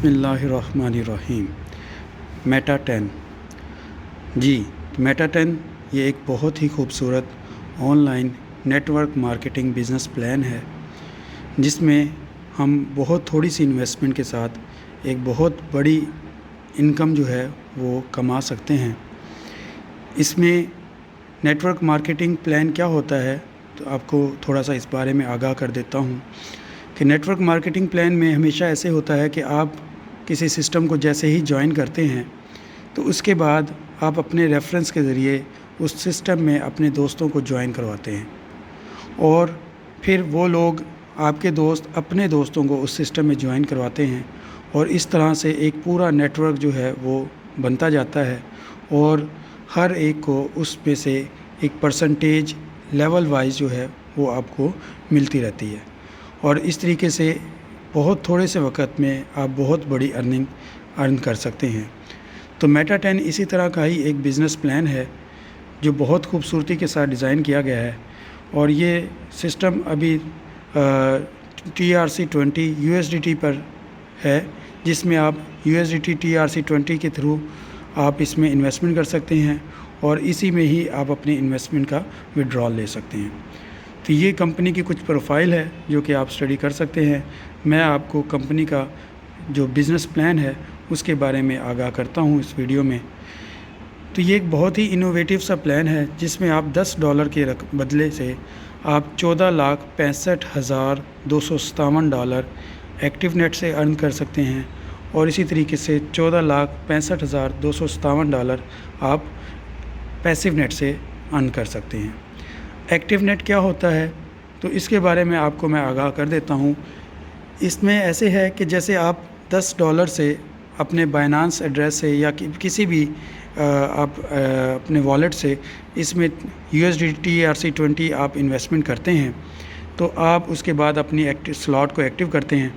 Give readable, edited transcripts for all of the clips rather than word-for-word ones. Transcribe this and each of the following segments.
بسم اللہ الرحمن الرحیم۔ میٹا 10 جی میٹا 10 یہ ایک بہت ہی خوبصورت online network marketing business plan ہے، جس میں ہم بہت تھوڑی سی انویسٹمنٹ کے ساتھ ایک بہت بڑی انکم جو ہے وہ کما سکتے ہیں۔ اس میں نیٹ ورک مارکیٹنگ پلان کیا ہوتا ہے تو آپ کو تھوڑا سا اس بارے میں آگاہ کر دیتا ہوں کہ نیٹ ورک مارکیٹنگ پلان میں ہمیشہ ایسے ہوتا ہے کہ آپ کسی سسٹم کو جیسے ہی جوائن کرتے ہیں تو اس کے بعد آپ اپنے ریفرنس کے ذریعے اس سسٹم میں اپنے دوستوں کو جوائن کرواتے ہیں، اور پھر وہ لوگ آپ کے دوست اپنے دوستوں کو اس سسٹم میں جوائن کرواتے ہیں، اور اس طرح سے ایک پورا نیٹ ورک جو ہے وہ بنتا جاتا ہے، اور ہر ایک کو اس میں سے ایک پرسنٹیج لیول وائز جو ہے وہ آپ کو ملتی رہتی ہے، اور اس طریقے سے بہت تھوڑے سے وقت میں آپ بہت بڑی ارن کر سکتے ہیں۔ تو میٹا 10 اسی طرح کا ہی ایک بزنس پلان ہے جو بہت خوبصورتی کے ساتھ ڈیزائن کیا گیا ہے، اور یہ سسٹم ابھی TRC20 USDT پر ہے، جس میں آپ USDT TRC20 کے تھرو آپ اس میں انویسٹمنٹ کر سکتے ہیں، اور اسی میں ہی آپ اپنی انویسٹمنٹ کا وڈرال لے سکتے ہیں۔ تو یہ کمپنی کی کچھ پروفائل ہے جو کہ آپ اسٹڈی کر سکتے ہیں۔ میں آپ کو کمپنی کا جو بزنس پلان ہے اس کے بارے میں آگاہ کرتا ہوں اس ویڈیو میں۔ تو یہ ایک بہت ہی انوویٹیو سا پلان ہے جس میں آپ $10 کے بدلے سے آپ $14,65,257 ایکٹیو نیٹ سے ارن کر سکتے ہیں، اور اسی طریقے سے $14,65,257 آپ پیسیو نیٹ سے ارن کر سکتے ہیں۔ ایکٹیو نیٹ کیا ہوتا ہے تو اس کے بارے میں آپ کو میں آگاہ کر دیتا ہوں۔ اس میں ایسے ہے کہ جیسے آپ $10 سے اپنے بائنانس ایڈریس سے یا کسی بھی آپ اپنے والیٹ سے اس میں USDT TRC20 آپ انویسٹمنٹ کرتے ہیں، تو آپ اس کے بعد اپنی سلاٹ کو ایکٹیو کرتے ہیں،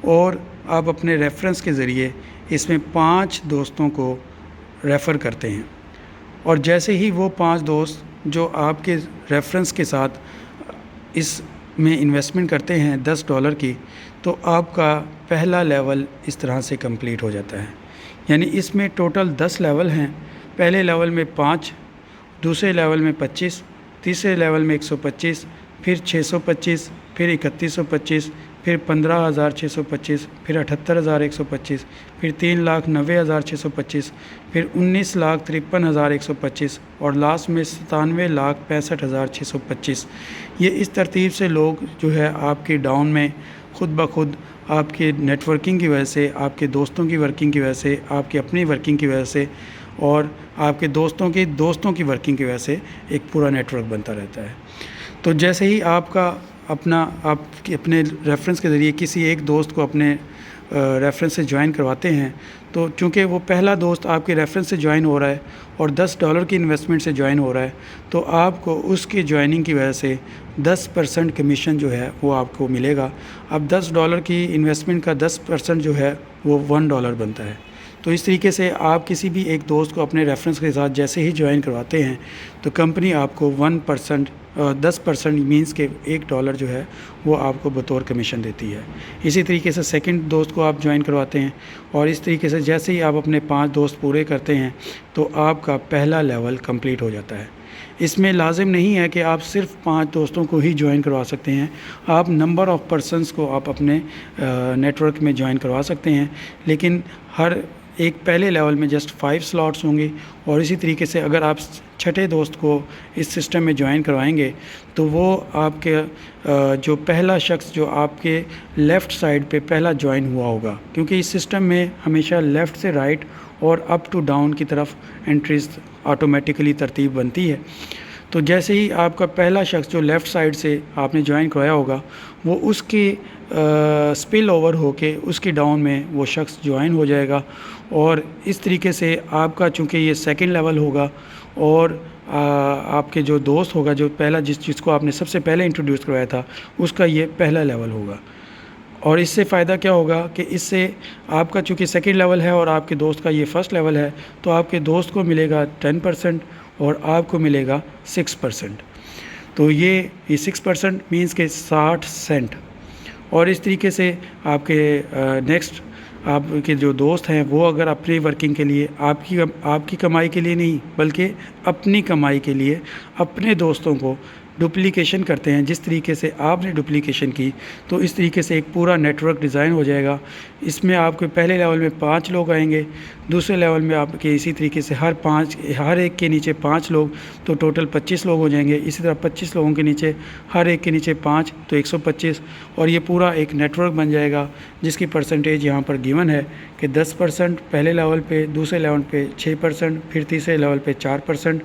اور آپ اپنے ریفرنس کے ذریعے اس میں 5 دوستوں کو ریفر کرتے ہیں، اور جیسے ہی وہ 5 دوست جو آپ کے ریفرنس کے ساتھ اس میں انویسٹمنٹ کرتے ہیں $10 کی، تو آپ کا پہلا لیول اس طرح سے کمپلیٹ ہو جاتا ہے۔ یعنی اس میں ٹوٹل 10 لیول ہیں۔ پہلے لیول میں 5، دوسرے لیول میں 25، تیسرے لیول میں 125، پھر 625، پھر 3125، پھر 15,625، پھر 78,125، پھر 3,90,625، پھر 19,53,125، اور لاسٹ میں 97,65,625۔ یہ اس ترتیب سے لوگ جو ہے آپ کے ڈاؤن میں خود بخود آپ کے نیٹ ورکنگ کی وجہ سے، آپ کے دوستوں کی ورکنگ کی وجہ سے، آپ کی اپنی ورکنگ کی وجہ سے، اور آپ کے دوستوں کی ورکنگ کی وجہ سے ایک پورا نیٹ ورک بنتا رہتا ہے۔ تو جیسے ہی آپ اپنے ریفرنس کے ذریعے کسی ایک دوست کو اپنے ریفرنس سے جوائن کرواتے ہیں، تو چونکہ وہ پہلا دوست آپ کے ریفرنس سے جوائن ہو رہا ہے اور $10 کی انویسٹمنٹ سے جوائن ہو رہا ہے، تو آپ کو اس کی جوائننگ کی وجہ سے 10% کمیشن جو ہے وہ آپ کو ملے گا۔ اب $10 کی انویسٹمنٹ کا 10% جو ہے وہ $1 بنتا ہے۔ تو اس طریقے سے آپ کسی بھی ایک دوست کو اپنے ریفرنس کے ساتھ جیسے ہی جوائن کرواتے ہیں تو کمپنی آپ کو 10% مینس کہ $1 جو ہے وہ آپ کو بطور کمیشن دیتی ہے۔ اسی طریقے سے سیکنڈ دوست کو آپ جوائن کرواتے ہیں، اور اس طریقے سے جیسے ہی آپ اپنے 5 دوست پورے کرتے ہیں تو آپ کا پہلا لیول کمپلیٹ ہو جاتا ہے۔ اس میں لازم نہیں ہے کہ آپ صرف 5 دوستوں کو ہی جوائن کروا سکتے ہیں، آپ نمبر آف پرسنس کو آپ اپنے نیٹ ورک میں جوائن کروا سکتے ہیں، لیکن ہر ایک پہلے لیول میں جسٹ 5 سلاٹس ہوں گے، اور اسی طریقے سے اگر آپ چھٹے دوست کو اس سسٹم میں جوائن کروائیں گے تو وہ آپ کے جو پہلا شخص جو آپ کے لیفٹ سائڈ پہ پہلا جوائن ہوا ہوگا، کیونکہ اس سسٹم میں ہمیشہ لیفٹ سے رائٹ اور اپ ٹو ڈاؤن کی طرف انٹریز آٹومیٹیکلی ترتیب بنتی ہے۔ تو جیسے ہی آپ کا پہلا شخص جو لیفٹ سائڈ سے آپ نے جوائن کرایا ہوگا، وہ اس کی سپل اوور ہو کے اس کی ڈاؤن میں وہ شخص جوائن ہو جائے گا، اور اس طریقے سے آپ کا چونکہ یہ سیکنڈ لیول ہوگا، اور آپ کے جو دوست ہوگا جو پہلا جس کو آپ نے سب سے پہلے انٹروڈیوس کروایا تھا اس کا یہ پہلا لیول ہوگا۔ اور اس سے فائدہ کیا ہوگا کہ اس سے آپ کا چونکہ سیکنڈ لیول ہے اور آپ کے دوست کا یہ فرسٹ لیول ہے، تو آپ کے دوست کو ملے گا 10% اور آپ کو ملے گا 6%۔ تو یہ 6% مینس کہ 60 سینٹ۔ اور اس طریقے سے آپ کے نیکسٹ آپ کے جو دوست ہیں وہ اگر اپنی ورکنگ کے لیے آپ کی کمائی کے لیے نہیں بلکہ اپنی کمائی کے لیے اپنے دوستوں کو ڈپلیکیشن کرتے ہیں، جس طریقے سے آپ نے ڈپلیکیشن کی، تو اس طریقے سے ایک پورا نیٹ ورک ڈیزائن ہو جائے گا۔ اس میں آپ کے پہلے لیول میں 5 لوگ آئیں گے، دوسرے لیول میں آپ کے اسی طریقے سے ہر ایک کے نیچے 5 لوگ، تو ٹوٹل 25 لوگ ہو جائیں گے۔ اسی طرح 25 لوگوں کے نیچے ہر ایک کے نیچے 5 تو 125، اور یہ پورا ایک نیٹ ورک بن جائے گا جس کی پرسنٹیج یہاں پر گیون ہے کہ 10% پہلے لیول پہ، دوسرے لیول پہ 6%، پھر تیسرے لیول پہ 4%،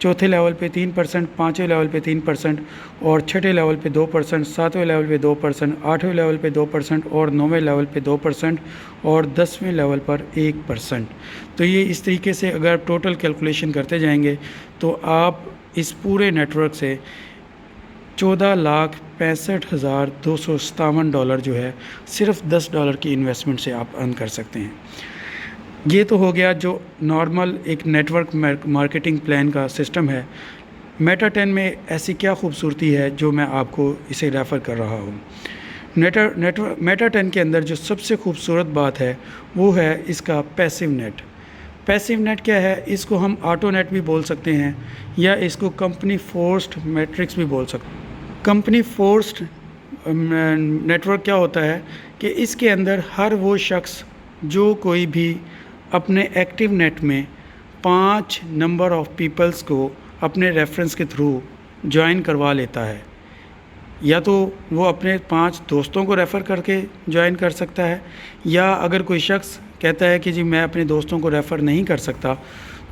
چوتھے لیول پہ 3%، پانچویں لیول پہ 3%، اور چھٹے لیول پہ 2%، ساتویں لیول پہ 2%، آٹھویں لیول پہ 2%، اور نویں لیول پہ 2%، اور 10ویں لیول پر 1%۔ تو یہ اس طریقے سے اگر آپ ٹوٹل کیلکولیشن کرتے جائیں گے تو آپ اس پورے نیٹ ورک سے $14,65,257 جو ہے صرف $10 کی انویسٹمنٹ سے آپ ارن کر سکتے ہیں۔ یہ تو ہو گیا جو نارمل ایک نیٹ ورک مارکیٹنگ پلان کا سسٹم ہے۔ میٹا 10 میں ایسی کیا خوبصورتی ہے جو میں آپ کو اسے ریفر کر رہا ہوں۔ میٹا 10 کے اندر جو سب سے خوبصورت بات ہے وہ ہے اس کا پیسیو نیٹ۔ پیسیو نیٹ کیا ہے؟ اس کو ہم آٹو نیٹ بھی بول سکتے ہیں یا اس کو کمپنی فورسڈ میٹرکس بھی بول سکتے ہیں۔ کمپنی فورسڈ نیٹ ورک کیا ہوتا ہے کہ اس کے اندر ہر وہ شخص جو کوئی بھی اپنے ایکٹیو نیٹ میں 5 نمبر آف پیپلز کو اپنے ریفرنس کے تھرو جوائن کروا لیتا ہے، یا تو وہ اپنے 5 دوستوں کو ریفر کر کے جوائن کر سکتا ہے، یا اگر کوئی شخص کہتا ہے کہ جی میں اپنے دوستوں کو ریفر نہیں کر سکتا،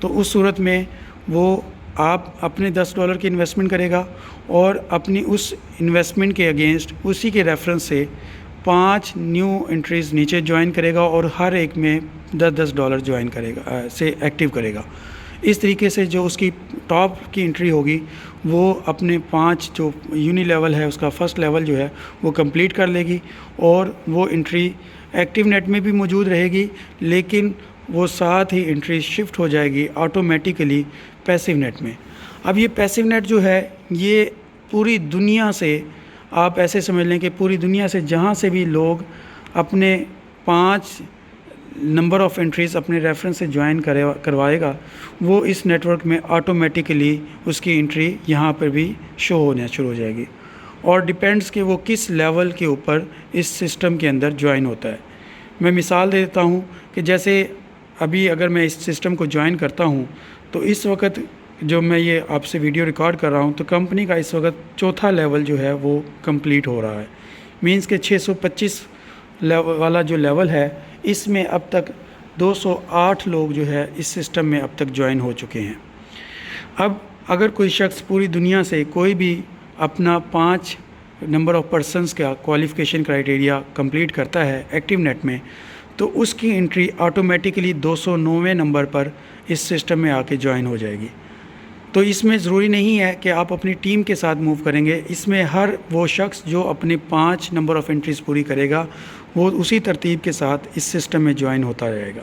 تو اس صورت میں وہ آپ اپنے $10 کی انویسٹمنٹ کرے گا اور اپنی اس انویسٹمنٹ کے اگینسٹ اسی کے ریفرنس سے 5 نیو انٹریز نیچے جوائن کرے گا اور ہر ایک میں $10 جوائن کرے گا سے ایکٹیو کرے گا۔ اس طریقے سے جو اس کی ٹاپ کی انٹری ہوگی وہ اپنے 5 جو یونی لیول ہے اس کا فرسٹ لیول جو ہے وہ کمپلیٹ کر لے گی، اور وہ انٹری ایکٹیو نیٹ میں بھی موجود رہے گی، لیکن وہ ساتھ ہی انٹری شفٹ ہو جائے گی آٹومیٹیکلی پیسیو نیٹ میں۔ اب یہ پیسیو نیٹ جو ہے یہ پوری دنیا سے، آپ ایسے سمجھ لیں کہ پوری دنیا سے جہاں سے بھی لوگ اپنے 5 نمبر آف انٹریز اپنے ریفرنس سے جوائن کروائے گا، وہ اس نیٹ ورک میں آٹومیٹیکلی اس کی انٹری یہاں پر بھی شو ہونا شروع ہو جائے گی، اور ڈیپینڈس کہ وہ کس لیول کے اوپر اس سسٹم کے اندر جوائن ہوتا ہے۔ میں مثال دے دیتا ہوں کہ جیسے ابھی اگر میں اس سسٹم کو جوائن کرتا ہوں تو اس وقت جو میں یہ آپ سے ویڈیو ریکارڈ کر رہا ہوں تو کمپنی کا اس وقت چوتھا لیول جو ہے وہ کمپلیٹ ہو رہا ہے، مینس کہ 625 والا جو لیول ہے اس میں اب تک 208 لوگ جو ہے اس سسٹم میں اب تک جوائن ہو چکے ہیں۔ اب اگر کوئی شخص پوری دنیا سے کوئی بھی اپنا 5 نمبر آف پرسنز کا کوالیفیکیشن کرائٹیریا کمپلیٹ کرتا ہے ایکٹیو نیٹ میں، تو اس کی انٹری آٹومیٹیکلی 209ویں نمبر پر اس سسٹم میں آ کے جوائن ہو جائے گی۔ تو اس میں ضروری نہیں ہے کہ آپ اپنی ٹیم کے ساتھ موو کریں گے، اس میں ہر وہ شخص جو اپنے 5 نمبر آف انٹریز پوری کرے گا وہ اسی ترتیب کے ساتھ اس سسٹم میں جوائن ہوتا رہے گا۔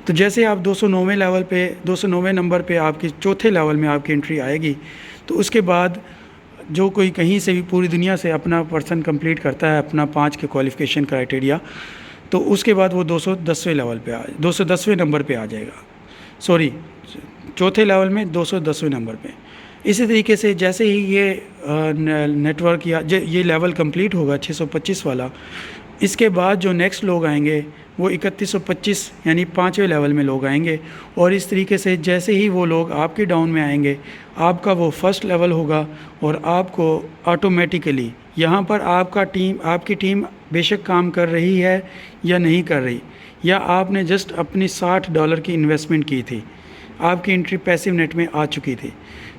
تو جیسے آپ 209ویں لیول پہ 209ویں نمبر پہ آپ کی چوتھے لیول میں آپ کی انٹری آئے گی، تو اس کے بعد جو کوئی کہیں سے بھی پوری دنیا سے اپنا پرسن کمپلیٹ کرتا ہے اپنا 5 کے کوالیفیکیشن کرائٹیریا، تو اس کے بعد وہ 210ویں لیول پہ 210ویں نمبر پہ آ جائے گا، چوتھے لیول میں 210ویں نمبر پہ۔ اسی طریقے سے جیسے ہی یہ نیٹ ورک یا یہ لیول کمپلیٹ ہوگا 625 والا، اس کے بعد جو نیکسٹ لوگ آئیں گے وہ 3125 یعنی 5ویں لیول میں لوگ آئیں گے، اور اس طریقے سے جیسے ہی وہ لوگ آپ کے ڈاؤن میں آئیں گے آپ کا وہ فرسٹ لیول ہوگا، اور آپ کو آٹومیٹیکلی یہاں پر آپ کی ٹیم بے شک کام کر رہی ہے یا نہیں کر رہی، یا آپ نے جسٹ اپنی $60 کی انویسٹمنٹ کی تھی، آپ کی انٹری پیسیو نیٹ میں آ چکی تھی،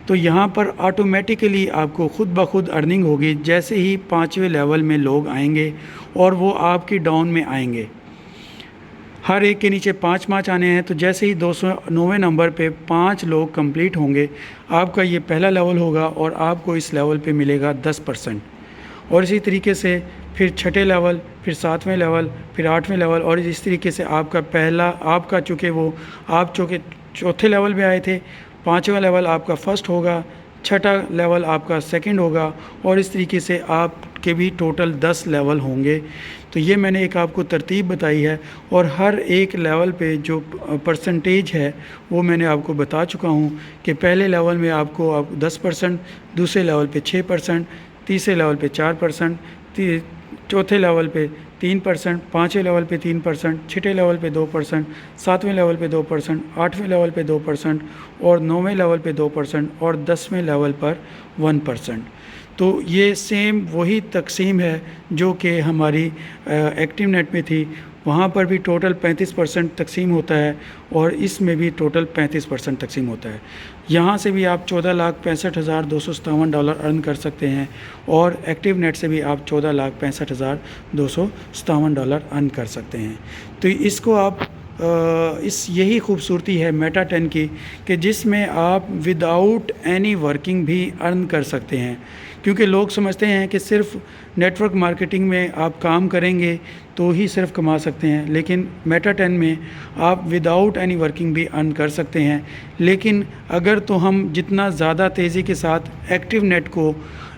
تو یہاں پر آٹومیٹیکلی آپ کو خود بخود ارننگ ہوگی جیسے ہی 5ویں لیول میں لوگ آئیں گے اور وہ آپ کی ڈاؤن میں آئیں گے۔ ہر ایک کے نیچے 5 آنے ہیں، تو جیسے ہی 209ویں نمبر پہ 5 لوگ کمپلیٹ ہوں گے، آپ کا یہ پہلا لیول ہوگا اور آپ کو اس لیول پہ ملے گا 10%، اور اسی طریقے سے پھر چھٹے لیول، پھر 7ویں لیول، پھر 8ویں لیول، اور اس طریقے سے چونکہ چوتھے لیول میں آئے تھے، 5واں لیول آپ کا فرسٹ ہوگا، چھٹا لیول آپ کا سیکنڈ ہوگا، اور اس طریقے سے آپ کے بھی ٹوٹل 10 لیول ہوں گے۔ تو یہ میں نے ایک آپ کو ترتیب بتائی ہے، اور ہر ایک لیول پہ جو پرسنٹیج ہے وہ میں نے آپ کو بتا چکا ہوں کہ پہلے لیول میں آپ کو 10%، دوسرے لیول پہ 6%، تیسرے لیول پہ 4%، چوتھے لیول پہ 3%، پانچویں لیول پہ 3%، چھٹے لیول پہ 2%، ساتویں لیول پہ 2%، آٹھویں لیول پہ 2%، اور نویں لیول پہ 2%، اور 10ویں لیول پر 1%۔ تو یہ سیم وہی تقسیم ہے جو کہ ہماری ایکٹیو نیٹ میں تھی، وہاں پر بھی ٹوٹل 35% تقسیم ہوتا ہے، اور اس میں بھی ٹوٹل 35% تقسیم ہوتا ہے۔ یہاں سے بھی آپ $14,65,257 ارن کر سکتے ہیں، اور ایکٹیو نیٹ سے بھی آپ $14,65,257 ارن کر سکتے ہیں۔ تو اس کو آپ یہی خوبصورتی ہے میٹا 10 کی کہ جس میں آپ وداؤٹ اینی ورکنگ بھی ارن کر سکتے ہیں، کیونکہ لوگ سمجھتے ہیں کہ صرف نیٹ ورک مارکیٹنگ میں آپ کام کریں گے تو ہی صرف کما سکتے ہیں، لیکن میٹا 10 میں آپ وداؤٹ اینی ورکنگ بھی ارن کر سکتے ہیں۔ لیکن اگر تو ہم جتنا زیادہ تیزی کے ساتھ ایکٹیو نیٹ کو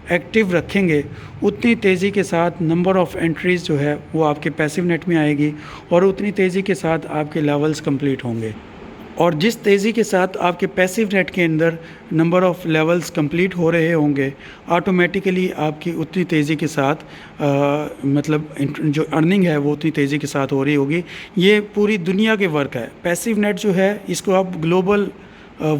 ایکٹیو رکھیں گے، اتنی تیزی کے ساتھ نمبر آف انٹریز جو ہے وہ آپ کے پیسیو نیٹ میں آئے گی، اور اتنی تیزی کے ساتھ آپ کے لیولز کمپلیٹ ہوں گے۔ اور جس تیزی کے ساتھ آپ کے پیسیو نیٹ کے اندر نمبر آف لیولز کمپلیٹ ہو رہے ہوں گے، آٹومیٹیکلی آپ کی اتنی تیزی کے ساتھ مطلب جو ارننگ ہے وہ اتنی تیزی کے ساتھ ہو رہی ہوگی۔ یہ پوری دنیا کے ورک ہے۔ پیسیو نیٹ جو ہے اس کو آپ گلوبل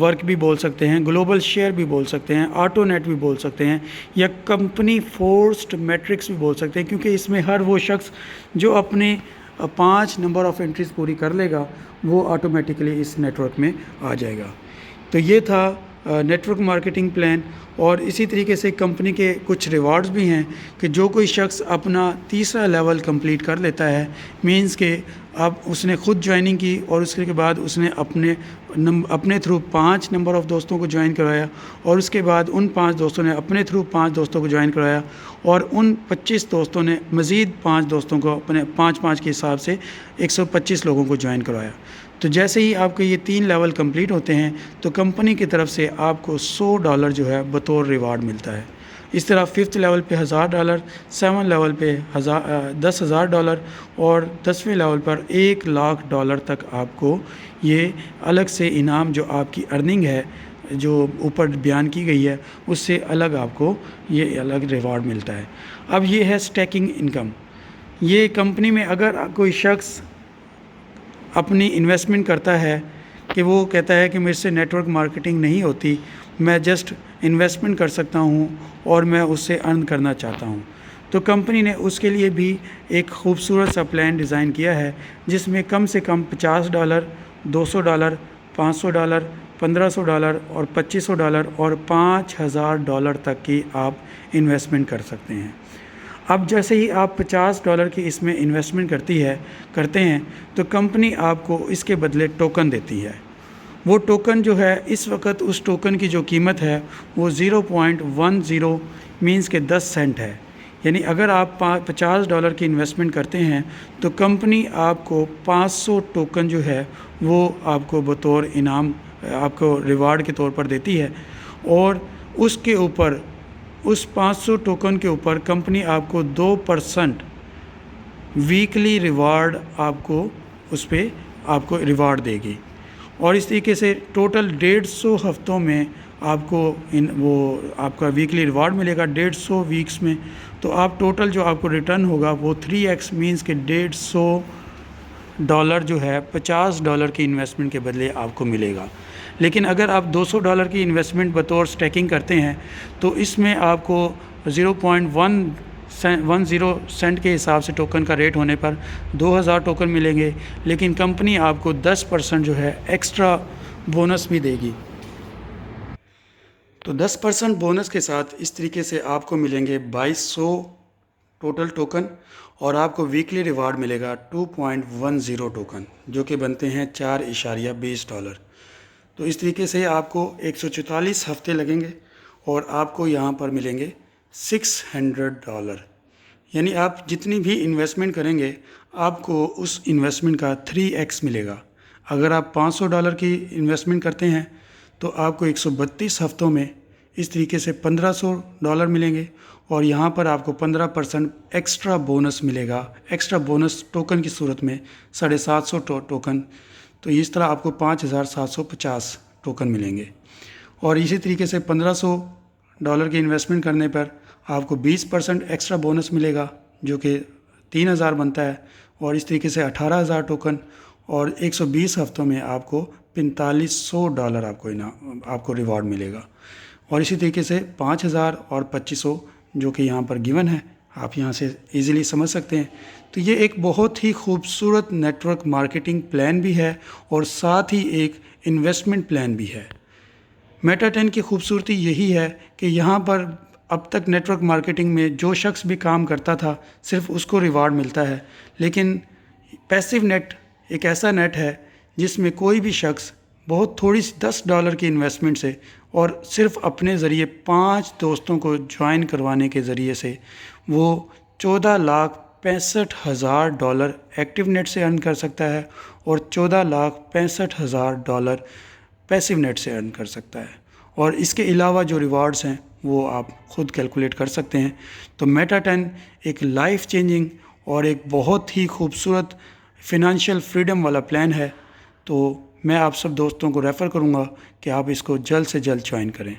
ورک بھی بول سکتے ہیں، گلوبل شیئر بھی بول سکتے ہیں، آٹو نیٹ بھی بول سکتے ہیں، یا کمپنی فورسڈ میٹرکس بھی بول سکتے ہیں، کیونکہ اس میں ہر وہ شخص جو اپنے 5 نمبر آف انٹریز پوری کر لے گا وہ آٹومیٹیکلی اس نیٹ ورک میں آ جائے گا۔ تو یہ تھا نیٹ ورک مارکیٹنگ پلان، اور اسی طریقے سے کمپنی کے کچھ ریوارڈز بھی ہیں کہ جو کوئی شخص اپنا تیسرا لیول کمپلیٹ کر لیتا ہے، مینز کہ اب اس نے خود جوائننگ کی، اور اس کے بعد اس نے اپنے تھرو 5 نمبر آف دوستوں کو جوائن کروایا، اور اس کے بعد ان 5 دوستوں نے اپنے تھرو 5 دوستوں کو جوائن کروایا، اور ان 25 دوستوں نے مزید 5 دوستوں کو اپنے 5 کے حساب سے 125 لوگوں کو جوائن کروایا۔ تو جیسے ہی آپ کے یہ 3 لیول کمپلیٹ ہوتے ہیں تو کمپنی کی طرف سے آپ کو $100 جو ہے بطور ریوارڈ ملتا ہے۔ اس طرح 5 لیول پہ $1000، 7 لیول پہ $10,000، اور 10ویں لیول پر $1,00,000 تک آپ کو یہ الگ سے انعام جو آپ کی ارننگ ہے جو اوپر بیان کی گئی ہے اس سے الگ آپ کو یہ الگ ریوارڈ ملتا ہے۔ اب یہ ہے سٹیکنگ انکم۔ یہ کمپنی میں اگر کوئی شخص اپنی انویسٹمنٹ کرتا ہے کہ وہ کہتا ہے کہ مجھ سے نیٹ ورک مارکیٹنگ نہیں ہوتی، میں جسٹ انویسٹمنٹ کر سکتا ہوں اور میں اس سے ارن کرنا چاہتا ہوں، تو کمپنی نے اس کے لیے بھی ایک خوبصورت سا پلان ڈیزائن کیا ہے جس میں کم سے کم $50، $200، $500، $1500 اور $2500 اور $5000 تک کی آپ انویسٹمنٹ کر سکتے ہیں۔ اب جیسے ہی آپ $50 کی اس میں انویسٹمنٹ کرتے ہیں تو کمپنی آپ کو اس کے بدلے ٹوکن دیتی ہے۔ وہ ٹوکن جو ہے اس وقت اس ٹوکن کی جو قیمت ہے وہ 0.10 مینز کے 10 سینٹ ہے، یعنی اگر آپ $50 کی انویسٹمنٹ کرتے ہیں تو کمپنی آپ کو 500 ٹوکن جو ہے وہ آپ کو بطور انعام آپ کو ریوارڈ کے طور پر دیتی ہے، اور اس کے اوپر اس 500 ٹوکن کے اوپر کمپنی آپ کو 2% ویکلی ریوارڈ آپ کو اس پہ آپ کو ریوارڈ دے گی، اور اس طریقے سے ٹوٹل 150 ہفتوں میں آپ کو وہ آپ کا ویکلی ریوارڈ ملے گا 150 ویکس میں، تو آپ ٹوٹل جو آپ کو ریٹرن ہوگا وہ 3x مینز کہ $150 جو ہے $50 کی انویسٹمنٹ کے بدلے آپ کو ملے گا۔ لیکن اگر آپ $200 کی انویسٹمنٹ بطور سٹیکنگ کرتے ہیں تو اس میں آپ کو 0.10 سینٹ کے حساب سے ٹوکن کا ریٹ ہونے پر 2000 ٹوکن ملیں گے، لیکن کمپنی آپ کو 10% جو ہے ایکسٹرا بونس بھی دے گی۔ تو 10% بونس کے ساتھ اس طریقے سے آپ کو ملیں گے 2200 ٹوٹل ٹوکن، اور آپ کو ویکلی ریوارڈ ملے گا 2.10 ٹوکن جو کہ بنتے ہیں $4.20۔ تو اس طریقے سے آپ کو 144 ہفتے لگیں گے اور آپ کو یہاں پر ملیں گے $600، یعنی آپ جتنی بھی انویسٹمنٹ کریں گے آپ کو اس انویسٹمنٹ کا 3x ملے گا۔ اگر آپ $500 کی انویسٹمنٹ کرتے ہیں تو آپ کو 132 ہفتوں میں اس طریقے سے $1500 ملیں گے، اور یہاں پر آپ کو 15% ایکسٹرا بونس ملے گا، ایکسٹرا بونس ٹوکن کی صورت میں 750 ٹوکن، تو اس طرح آپ کو 5750 ٹوکن ملیں گے۔ اور اسی طریقے سے $1500 کی انویسٹمنٹ کرنے پر آپ کو 20% ایکسٹرا بونس ملے گا جو کہ 3000 بنتا ہے، اور اس طریقے سے 18000 ٹوکن، اور 120 ہفتوں میں آپ کو $4500 آپ کو ریوارڈ ملے گا۔ اور اسی طریقے سے 5000 اور 2500 جو کہ یہاں پر گیون ہے، آپ یہاں سے ایزیلی سمجھ سکتے ہیں۔ تو یہ ایک بہت ہی خوبصورت نیٹ ورک مارکیٹنگ پلان بھی ہے اور ساتھ ہی ایک انویسٹمنٹ پلان بھی ہے۔ میٹا 10 کی خوبصورتی یہی ہے کہ یہاں پر اب تک نیٹ ورک مارکیٹنگ میں جو شخص بھی کام کرتا تھا صرف اس کو ریوارڈ ملتا ہے، لیکن پیسیو نیٹ ایک ایسا نیٹ ہے جس میں کوئی بھی شخص بہت تھوڑی سی $10 کی انویسٹمنٹ سے اور صرف اپنے ذریعے 5 دوستوں کو جوائن کروانے کے ذریعے سے وہ $14,65,000 ایکٹیو نیٹ سے ارن کر سکتا ہے اور $14,65,000 پیسیو نیٹ سے ارن کر سکتا ہے۔ اور اس کے علاوہ جو ریوارڈز ہیں وہ آپ خود کیلکولیٹ کر سکتے ہیں۔ تو میٹا 10 ایک لائف چینجنگ اور ایک بہت ہی خوبصورت فنانشیل فریڈم والا پلان ہے، تو میں آپ سب دوستوں کو ریفر کروں گا کہ آپ اس کو جلد سے جلد جوائن کریں۔